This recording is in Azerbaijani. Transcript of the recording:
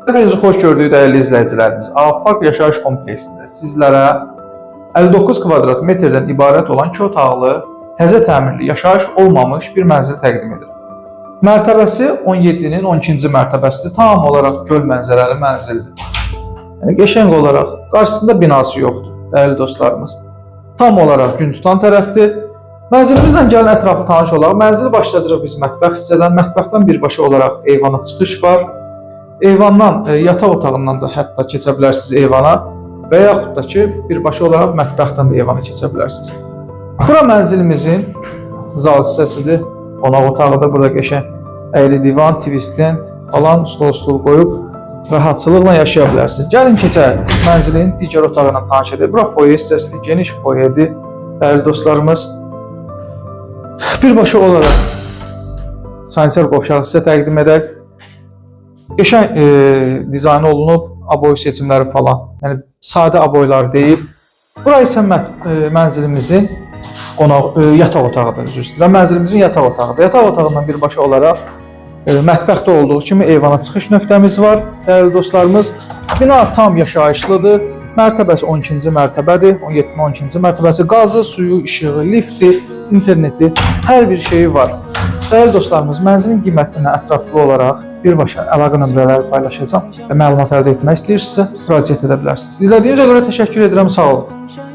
Hepinizi xoş gördük dəyərli izləyicilərimiz. Ağapark yaşayış kompleksində sizlərə 59 kvadrat metrdən ibarət olan 2 otaqlı, təzə təmirli, yaşayış olmamış bir mənzil təqdim edir. Mərtəbəsi 17-nin 12-ci mərtəbəsidir. Tam olaraq göl mənzərəli mənzildir. Yəni qəşəng olaraq qarşısında binası yoxdur, dəyərli dostlarımız. Tam olaraq gün tutan tərəfdir. Mənzilimizlə gəlin ətrafı tanış olaq. Mənzili başladırıq biz mətbəx hissədən. Mətbəxdən birbaşa olaraq eyvana çıxış var. Eyvandan, yataq otağından da hətta keçə bilərsiniz eyvana və yaxud da ki, birbaşa olaraq mətbəxdən də eyvana keçə bilərsiniz. Bura mənzilimizin zal hissəsidir, qonaq otağıdır. Burada qəşəng əyri divan, TV stand falan, stol qoyub rahatçılıqla yaşaya bilərsiniz. Gəlin keçək mənzilin digər otağı ilə tanış edək. Bura foye hissəsidir, geniş foyedir, dəyərli dostlarımız. Birbaşa olaraq sanitar qovşaq sizə təqdim edək. Qəşəng dizayn olunub, aboy seçimləri falan, yəni sadə aboylar deyib. Bura isə mənzilimizin yataq otağıdır, üzr istəyirəm. Mənzilimizin yataq otağıdır. Yataq otağından birbaşa olaraq mətbəxdə olduğu kimi eyvana çıxış nöqtəmiz var, dəyərli dostlarımız. Bina tam yaşayışlıdır. Mərtəbəsi 12-ci mərtəbədir, 17-nin 12-ci mərtəbəsi. Qazı, suyu, işığı, lifti, interneti, hər bir şeyi var. Dəyərli dostlarımız, mənzilin qiymətini ətraflı olaraq birbaşa əlaqə nömrələri paylaşacağam və məlumat əldə etmək istəyirsinizsə müraciət edə bilərsiniz. İzlədiyinizə görə təşəkkür edirəm, sağ olun.